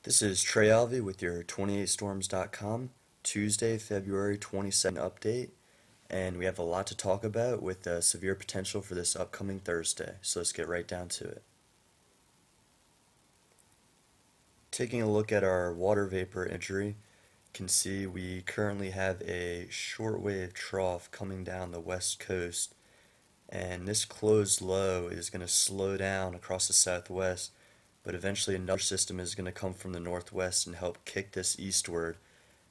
This is Trey Alvey with your 28storms.com Tuesday, February 22nd update, and we have a lot to talk about with severe potential for this upcoming Thursday, so let's get right down to it. Taking a look at our water vapor imagery, you can see we currently have a shortwave trough coming down the west coast, and this closed low is going to slow down across the southwest, but eventually another system is going to come from the northwest and help kick this eastward,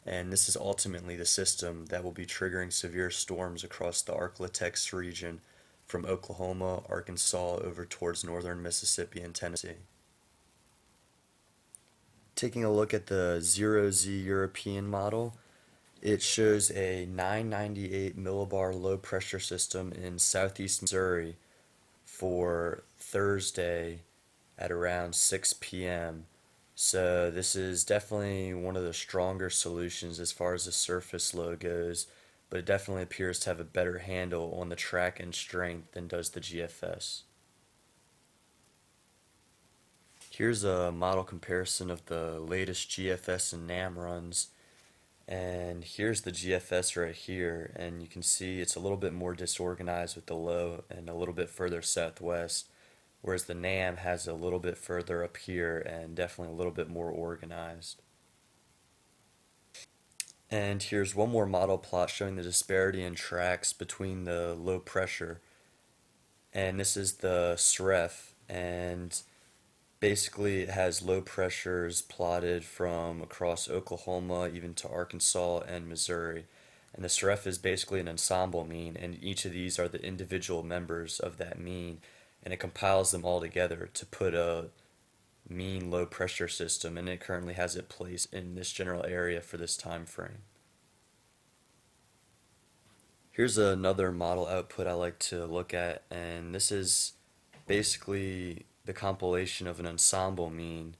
and this is ultimately the system that will be triggering severe storms across the Ark-La-Tex region from Oklahoma, Arkansas over towards northern Mississippi and Tennessee. Taking a look at the 0Z European model, it shows a 998 millibar low pressure system in southeast Missouri for Thursday at around 6 p.m. So this is definitely one of the stronger solutions as far as the surface low goes, but it definitely appears to have a better handle on the track and strength than does the GFS. Here's a model comparison of the latest GFS and NAM runs, and here's the GFS right here, and you can see it's a little bit more disorganized with the low and a little bit further southwest, whereas the NAM has a little bit further up here and definitely a little bit more organized. And here's one more model plot showing the disparity in tracks between the low pressure, and this is the SREF, and basically it has low pressures plotted from across Oklahoma even to Arkansas and Missouri. And the SREF is basically an ensemble mean, and each of these are the individual members of that mean, and it compiles them all together to put a mean low pressure system, and it currently has it placed in this general area for this time frame. Here's another model output I like to look at, and this is basically the compilation of an ensemble mean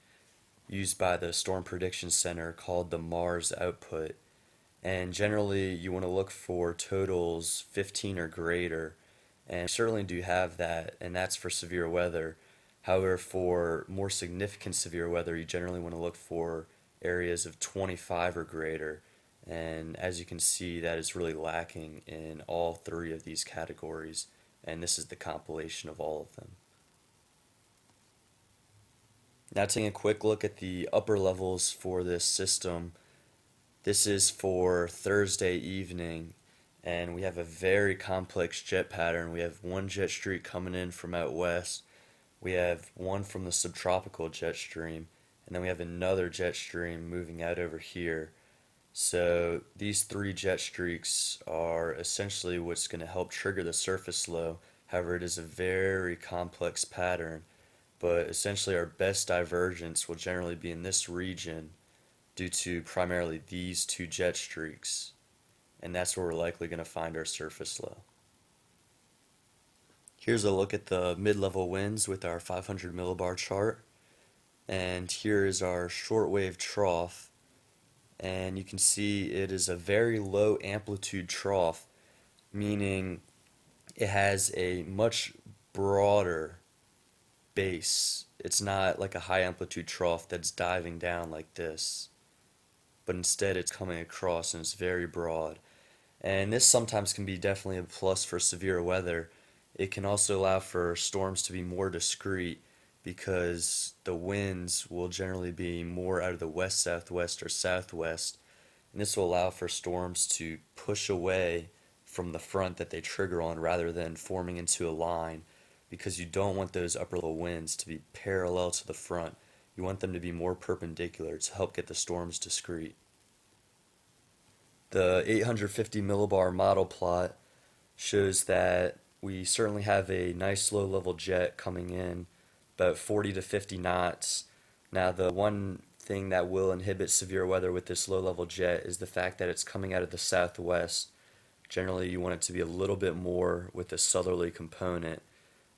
used by the Storm Prediction Center called the MARS output. And generally you want to look for totals 15 or greater, and we certainly do have that, and that's for severe weather. However, for more significant severe weather, you generally want to look for areas of 25 or greater, and as you can see, that is really lacking in all three of these categories, and this is the compilation of all of them. Now taking a quick look at the upper levels for this system, this is for Thursday evening, and we have a very complex jet pattern. We have one jet streak coming in from out west, we have one from the subtropical jet stream, and then we have another jet stream moving out over here. So these three jet streaks are essentially what's going to help trigger the surface low. However, it is a very complex pattern, but essentially our best divergence will generally be in this region due to primarily these two jet streaks, and that's where we're likely going to find our surface low. Here's a look at the mid-level winds with our 500 millibar chart, and here is our shortwave trough, and you can see it is a very low amplitude trough, meaning it has a much broader base. It's not like a high amplitude trough that's diving down like this, but instead it's coming across and it's very broad. And this sometimes can be definitely a plus for severe weather. It can also allow for storms to be more discrete because the winds will generally be more out of the west-southwest or southwest, and this will allow for storms to push away from the front that they trigger on rather than forming into a line, because you don't want those upper level winds to be parallel to the front. You want them to be more perpendicular to help get the storms discrete. The 850 millibar model plot shows that we certainly have a nice low level jet coming in about 40 to 50 knots. Now the one thing that will inhibit severe weather with this low level jet is the fact that it's coming out of the southwest. Generally you want it to be a little bit more with a southerly component.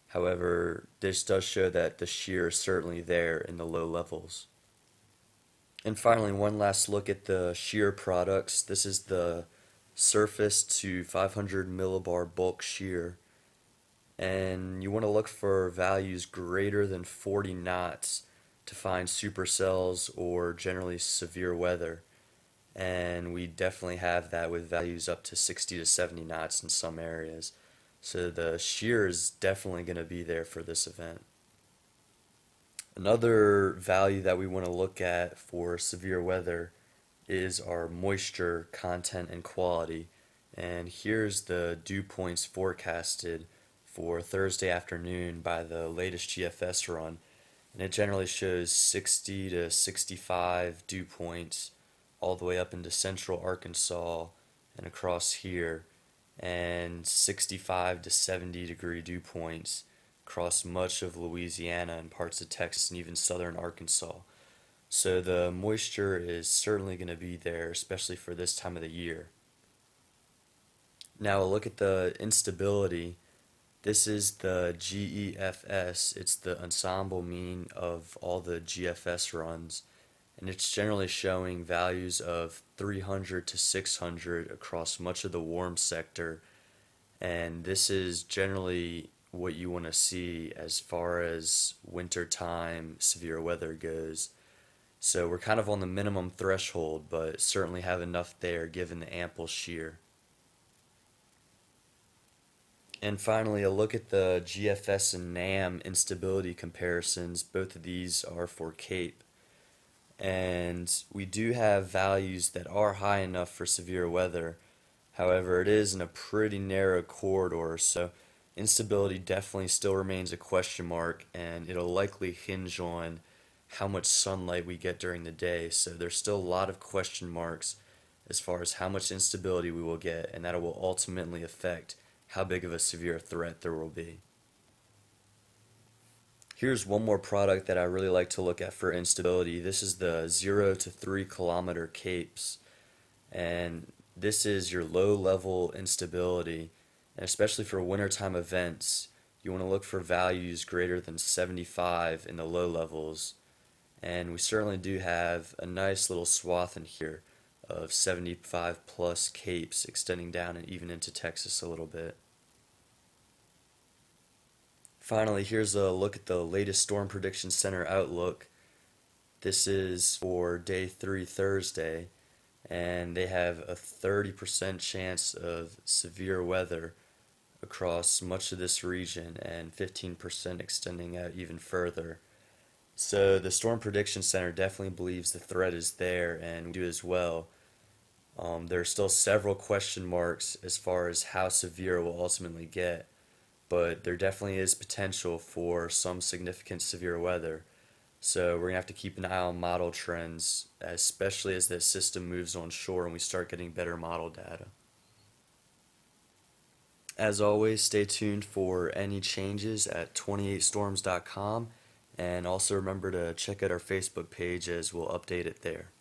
However, this does show that the shear is certainly there in the low levels. And finally, one last look at the shear products. This is the surface to 500 millibar bulk shear, and you want to look for values greater than 40 knots to find supercells or generally severe weather. And we definitely have that with values up to 60 to 70 knots in some areas. So the shear is definitely going to be there for this event. Another value that we want to look at for severe weather is our moisture content and quality. And here's the dew points forecasted for Thursday afternoon by the latest GFS run. And it generally shows 60 to 65 dew points all the way up into central Arkansas and across here, and 65 to 70 degree dew points across much of Louisiana and parts of Texas and even southern Arkansas. So the moisture is certainly going to be there, especially for this time of the year. Now a look at the instability. This is the GEFS. It's the ensemble mean of all the GFS runs, and it's generally showing values of 300 to 600 across much of the warm sector, and this is generally what you want to see as far as wintertime severe weather goes. So we're kind of on the minimum threshold, but certainly have enough there given the ample shear. And finally, a look at the GFS and NAM instability comparisons. Both of these are for CAPE. And we do have values that are high enough for severe weather. However, it is in a pretty narrow corridor, so instability definitely still remains a question mark, and it'll likely hinge on how much sunlight we get during the day. So there's still a lot of question marks as far as how much instability we will get, and that will ultimately affect how big of a severe threat there will be. Here's one more product that I really like to look at for instability. This is the 0 to 3 kilometer CAPES, and this is your low level instability, and especially for wintertime events you want to look for values greater than 75 in the low levels, and we certainly do have a nice little swath in here of 75 plus CAPES extending down and even into Texas a little bit. Finally, here's a look at the latest Storm Prediction Center outlook. This is for day 3 Thursday, and they have a 30% chance of severe weather across much of this region and 15% extending out even further. So the Storm Prediction Center definitely believes the threat is there, and we do as well. There are still several question marks as far as how severe it will ultimately get, but there definitely is potential for some significant severe weather. So we're going to have to keep an eye on model trends, especially as the system moves on shore and we start getting better model data. As always, stay tuned for any changes at 28storms.com, and also remember to check out our Facebook page as we'll update it there.